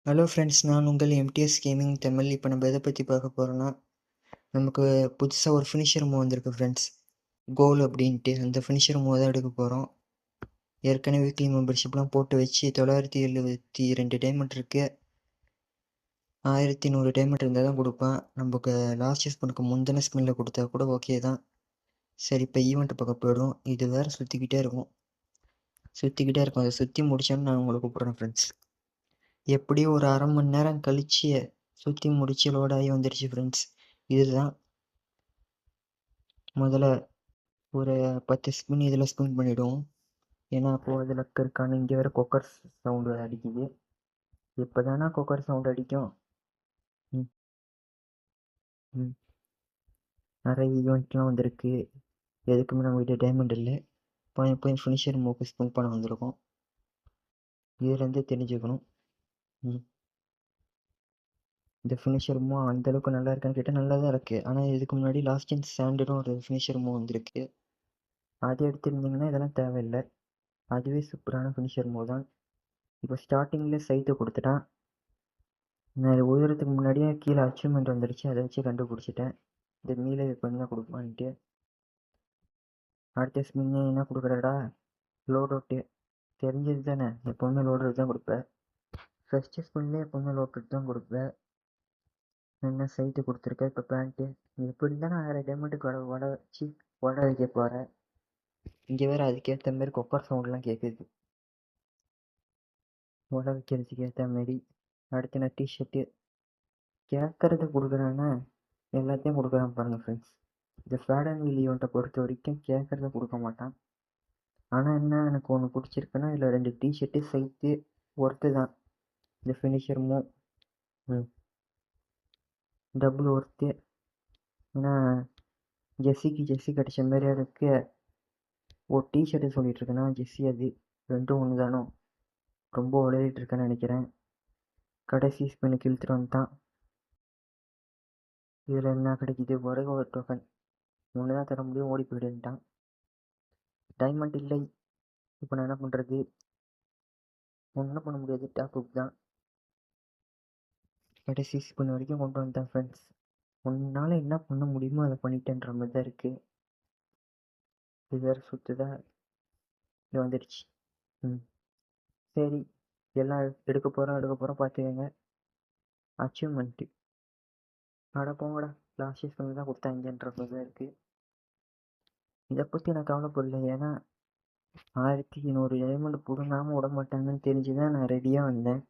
Hello friends, நான் உங்கள் MTS gaming Tamil. இப்போ நம்ம எதை பற்றி பார்க்க போகிறோன்னா, நமக்கு புதுசாக ஒரு ஃபினிஷர் மூவ் வந்திருக்கு ஃப்ரெண்ட்ஸ், கோல் அப்படின்ட்டு. அந்த ஃபினிஷர் மூவ் தான் எடுக்க போகிறோம். ஏற்கனவே வீக்லி மெம்பர்ஷிப்லாம் போட்டு வச்சு 972 டைமண்ட் இருக்குது. 1100 டைமண்ட் இருந்தால் தான் கொடுப்பேன். நமக்கு லாஸ்ட் ஸ்பின்னுக்கு முந்தின ஸ்பின்னில் கொடுத்தா கூட ஓகே தான். சரி, இப்போ ஈவெண்ட் பக்கம் போயிடும். இது வேறு சுற்றிக்கிட்டே இருக்கும். அதை சுற்றி முடிச்சோன்னு நான் உங்களை கூப்பிட்றேன் ஃப்ரெண்ட்ஸ். எப்படியும் ஒரு அரை மணி நேரம் கழிச்சு சுற்றி முடிச்சு லோடாகி வந்துடுச்சு ஃப்ரெண்ட்ஸ். இதுதான் முதல்ல ஒரு 10 ஸ்பின் இதில் ஸ்பின் பண்ணிவிடுவோம். ஏன்னா அப்போது அதில் இருக்கான்னு இங்கே வேறு கொக்கர் சவுண்டு அடிக்குது. இப்போ தானே கொக்கர் சவுண்டு அடிக்கும். ம் ம் நிறைய ஈவெண்ட்லாம் வந்திருக்கு. எதுக்குமே நம்மகிட்ட டைமண்ட் இல்லை. போய் ஃபினிஷர் மூக்கு ஸ்பின் பண்ண வந்திருக்கோம். இதுலேருந்து தெரிஞ்சுக்கணும். இந்த ஃபினிஷர் மூவ் அந்தளவுக்கு நல்லா இருக்கான்னு கேட்டால் நல்லா தான் இருக்குது. ஆனால் இதுக்கு முன்னாடி லாஸ்ட் இன் ஸ்டாண்டர்டும் ஒரு ஃபினிஷர் மூவ் வந்திருக்கு. அது எடுத்திருந்தீங்கன்னா இதெல்லாம் தேவையில்லை. அதுவே சூப்பரான ஃபினிஷர் மூவ் தான். இப்போ ஸ்டார்டிங்கில் சைட்டை கொடுத்துட்டான். நான் இது உயரத்துக்கு முன்னாடியே கீழே அச்சீவ்மெண்ட் வந்துடுச்சு. அதை வச்சு கண்டுபிடிச்சிட்டேன் இந்த மீளை பண்ணி தான் கொடுப்பான்ட்டு. அடுத்த ஸ்பின்னு என்ன கொடுக்குறடா, லோட் அவுட்டு. தெரிஞ்சது தானே, எப்போவுமே லோட் அவுட் தான் கொடுப்பேன். ஃபஸ்ட்டு ஸ்பின்லேயே எப்போவுமே லோட் அவுட் தான் கொடுப்பேன். என்ன சைட்டு கொடுத்துருக்கேன். இப்போ பேண்ட்டு இப்படி தான் நான் 1000 டைமண்டுக்கு உட வைக்க போகிறேன். இங்கே வேறு அதுக்கேற்ற மாரி கொப்பர் சவுண்ட்லாம் கேட்குது. உட வைக்கிறதுக்கு ஏற்ற மாரி. அடுத்து நான் டிஷர்ட்டு கேட்குறத கொடுக்குறேன்னா எல்லாத்தையும் கொடுக்குறேன் பாருங்கள் ஃப்ரெண்ட்ஸ். இந்த ஃபேட் அண்ட் வீல் ஈவெண்ட்டை பொறுத்த வரைக்கும் கேட்குறத கொடுக்க மாட்டான். ஆனால் என்ன எனக்கு ஒன்று பிடிச்சிருக்குன்னா, இதில் 2 டிஷர்ட்டு சைட்டு ஒர்த்து தான். இந்த ஃபினிஷர் மூவ் டபுள் ஒர்த்து. ஏன்னா ஜெஸ்ஸி கிடச்ச மாரி அதுக்கு ஒரு டிஷர்ட்டு சொல்லிகிட்ருக்கேன்னா ஜெஸ்ஸி அது ரெண்டும் ஒன்று தானோ. ரொம்ப உளறிட்டுருக்கேன்னு நினைக்கிறேன். கடைசி ஸ்பின்னுக்கு இழுத்துட்டு வந்துட்டான். இதில் என்ன கிடைக்கிது, ஒரே ஒரு டோக்கன். ஒன்று தான் தர முடியும், ஓடி போயிடுன்ட்டான். டைமண்ட் இல்லை. இப்போ நான் என்ன பண்ணுறது, ஒன்றும் பண்ண முடியாது, டாப் அப் தான். கடைசி ஸ்பின் வரைக்கும் கொண்டு வந்துட்டேன் ஃப்ரெண்ட்ஸ். உன்னால் என்ன பண்ண முடியுமோ அதை பண்ணிட்டேன்ற மாதிரி தான் இருக்குது. இது வேறு சுற்றுதா, இது வந்துடுச்சு. சரி, எல்லாம் எடுக்க போகிறோம் பார்த்துக்கங்க. அச்சீவ்மெண்ட்டு அட போங்கடா, லாஸ்ட் ஸ்பின் தான் கொடுத்தாங்கன்ற மாதிரி தான் இருக்குது. இதை பற்றி நான் கவலைப்படல. ஏன்னா 1100 டைமண்ட் பிடுங்காமல் விட மாட்டாங்கன்னு தெரிஞ்சு தான் நான் ரெடியாக வந்தேன்.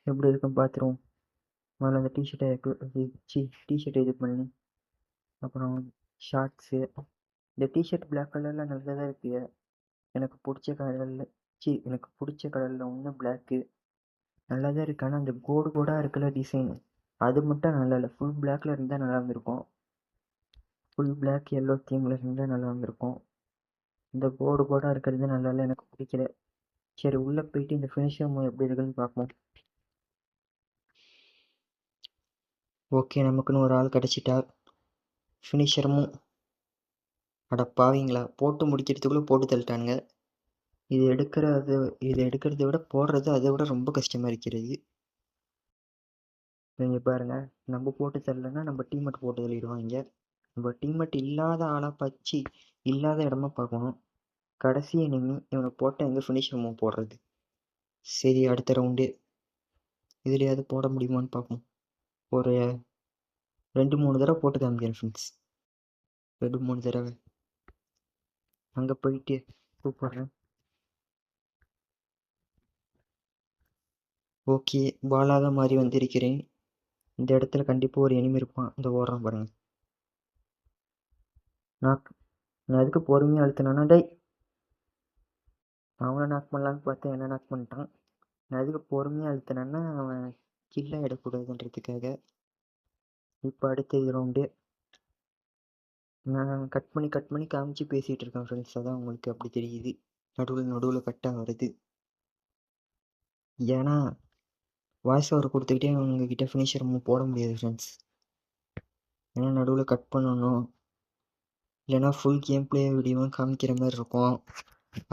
எப்படி இருக்குன்னு பார்த்துருவோம். முதல்ல அந்த டிஷர்ட்டை இது பண்ணி, அப்புறம் ஷார்ட்ஸு. இந்த டிஷர்ட் பிளாக் கலரில் நல்லதாக இருக்குது. எனக்கு பிடிச்ச கலரில் ஒன்று பிளாக்கு நல்லா தான் இருக்குது. ஆனால் அந்த கோடாக இருக்குல்ல டிசைன், அது மட்டும் நல்லா இல்லை. ஃபுல் பிளாக்கில் இருந்தால் நல்லா இருந்திருக்கும். ஃபுல் பிளாக் எல்லோ தீமில் இருந்தால் நல்லா இருந்திருக்கும். இந்த கோடாக இருக்கிறது நல்லா இல்லை, எனக்கு பிடிக்கல. சரி, உள்ளே போயிட்டு இந்த ஃபினிஷர் மூவ் எப்படி இருக்குன்னு பார்ப்போம். ஓகே, நமக்குன்னு ஒரு ஆள் கிடச்சிட்டா. ஃபினிஷரும் அட பாவீங்களா, போட்டு முடிக்கிறதுக்குள்ளே போட்டு தள்ளிட்டானுங்க. இது எடுக்கிறத விட போடுறது அதை விட ரொம்ப கஷ்டமாக இருக்கிறது. நீங்கள் பாருங்கள், நம்ம போட்டு தரலன்னா நம்ம டீம்மேட் போட்டு தள்ளிடுவாங்க. நம்ம டீம்மேட் இல்லாத ஆளாக பச்சு இல்லாத இடமா பார்க்கணும். கடைசி எனிமி இவனை போட்டால் எங்கே ஃபினிஷர் மூவ் போடுறது. சரி, அடுத்த ரவுண்டு இதுலையாவது போட முடியுமான்னு பார்ப்போம். ஒரு 2-3 தடவை போட்டு காமிக்கிறேன் ஃப்ரெண்ட்ஸ். 2-3 தடவை அங்கே போயிட்டு கூப்பிட்றேன். ஓகே, பாலாக மாறி வந்திருக்கிறேன். இந்த இடத்துல கண்டிப்பாக ஒரு எனிமி இருப்பான். இந்த ஓடுறான் பாருங்க. நான் அதுக்கு பொறுமையாக அழுத்தினானா, டை அவனை நாக் பண்ணலான்னு பார்த்தேன், என்ன நாக் பண்ணிட்டான். நான் அதுக்கு பொறுமையாக அழுத்தினேன்னா அவன் கில்லாக எடுக்கூடாதுன்றதுக்காக. இப்போ அடுத்த ரவுண்டு நான் கட் பண்ணி காமிச்சு பேசிகிட்டு இருக்கேன் ஃப்ரெண்ட்ஸ். அதான் உங்களுக்கு அப்படி தெரியுது, நடுவில் கட்டாக வருது. ஏன்னா வாய்ஸ் ஓவர் கொடுத்துக்கிட்டே உங்ககிட்ட ஃபினிஷர் மூவ் போட முடியாது ஃப்ரெண்ட்ஸ். ஏன்னா நடுவில் கட் பண்ணணும், இல்லைனா ஃபுல் கேம் பிளே வீடியோவும் காமிக்கிற மாதிரி இருக்கும்.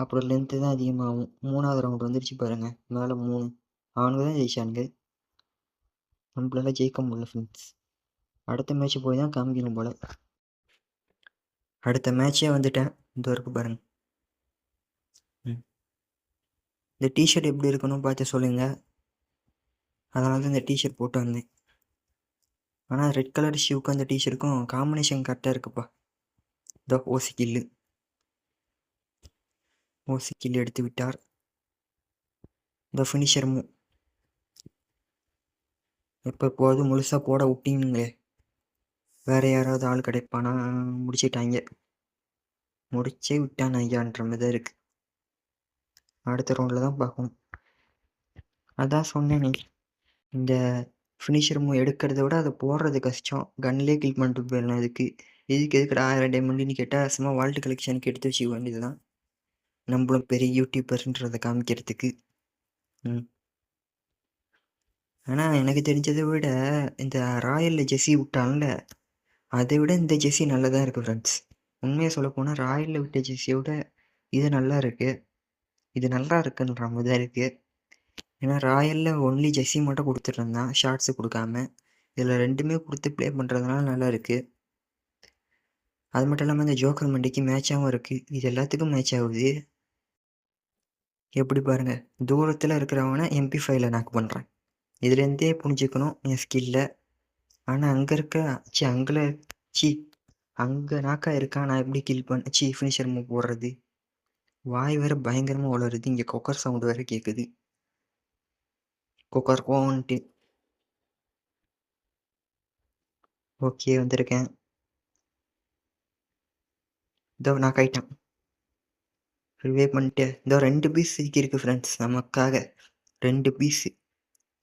அப்புறம் லென்த்து தான் அதிகமாகும். 3வது ரவுண்ட் வந்துருச்சு பாருங்க. மேலே 3 அவனுங்க தான் ஜெயிச்சானுங்க. நம்மளால ஜெயிக்க முடியல ஃப்ரெண்ட்ஸ். அடுத்த மேட்ச் போய் தான் காமிக்கணும் போல். அடுத்த மேட்ச்சே வந்துட்டேன். இந்த இருக்கு பாருங்க. இந்த டிஷர்ட் எப்படி இருக்கணும் பார்த்து சொல்லுங்கள். அதனால தான் இந்த டிஷர்ட் போட்டு வந்தேன். ஆனால் ரெட் கலர் ஷூக்கும் அந்த டிஷர்ட்டுக்கும் காம்பினேஷன் கரெக்டாக இருக்குப்பா. இதோ ஓசி கில் எடுத்து விட்டார். இந்த ஃபினிஷரும் எப்போது முழுசாக போட விட்டீங்களே. வேறு யாராவது ஆள் கிடைப்பானா? முடிச்சிட்டாங்க. முடிச்சே விட்டான் ஐயான்ற மாதிரி தான் இருக்குது. அடுத்த ரவுண்டில் தான் பார்க்கணும். அதான் சொன்னேனே, இந்த ஃபினிஷர் மூவ் எடுக்கிறத விட அதை போடுறது கஷ்டம். கன்லேயே கில் பண்ணிட்டு போயிடலாம். இதுக்கு எதுக்குடா 1000 டைமண்டுன்னு கேட்டால் சும்மா வால்ட் கலெக்ஷனுக்கு எடுத்து வச்சுக்க வேண்டியது தான். நம்மளும் பெரிய யூடியூபர்ன்றதை காமிக்கிறதுக்கு. ஆனால் எனக்கு தெரிஞ்சதை விட இந்த ராயலில் ஜெஸ்ஸி விட்டான்ல, அதை விட இந்த ஜெஸ்ஸி நல்லதாக இருக்குது ஃப்ரெண்ட்ஸ். உண்மையாக சொல்லப்போனால் ராயலில் விட்ட ஜெஸ்ஸியை விட இது நல்லா இருக்குது. இது நல்லா இருக்குன்ற மாதிரி தான் இருக்குது. ஏன்னா ராயலில் ஒன்லி ஜெஸ்ஸி மட்டும் கொடுத்துட்டு இருந்தான், ஷார்ட்ஸு கொடுக்காம. இதில் ரெண்டுமே கொடுத்து ப்ளே பண்ணுறதுனால நல்லா இருக்குது. அது மட்டும் இல்லாமல் இந்த ஜோக்கர் மண்டிக்கு மேட்சாகவும் இருக்குது. இது எல்லாத்துக்கும் மேட்ச் ஆகுது. எப்படி பாருங்கள், தூரத்தில் இருக்கிறவனை MP5ல நாக் பண்ணுறேன். இதுலேருந்தே புரிஞ்சுக்கணும் என் ஸ்கில்லை. ஆனால் அங்கே நாக்கா இருக்கான். நான் எப்படி கில் பண்ண ஃபினிஷர் மூவ் போடுறது? வாய் வேறு பயங்கரமாக வளருது. இங்கே கொக்கர் சவுண்டு வேறு கேட்குது. கொக்கர் கோன்ட்டு. ஓகே, வந்திருக்கேன். இதோ நான் கைட்டான் ரிவே பண்ணிட்டு. இதோ 2 பீஸ் இருக்குது ஃப்ரெண்ட்ஸ் நமக்காக. 2 பீஸு.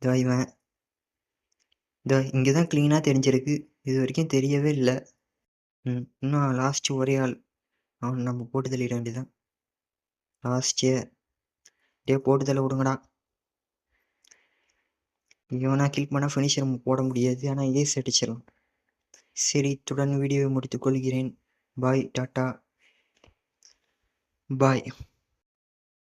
இதோ இவன். இதோ இங்கே தான் க்ளீனாக தெரிஞ்சிருக்கு. இது வரைக்கும் தெரியவே இல்லை. இன்னும் லாஸ்ட்டு ஒரே ஆள். அவன் நம்ம போட்டு தள்ளிட வேண்டியதான். லாஸ்ட்டு போட்டு தள்ள விடுங்கடா. இவனா கில் பண்ணால் ஃபினிஷர் போட முடியாது. ஆனால் இதே அடிச்சிடும். சரி, இத்துடன் வீடியோவை முடித்துக் கொள்கிறேன். பாய், டாட்டா, பாய்.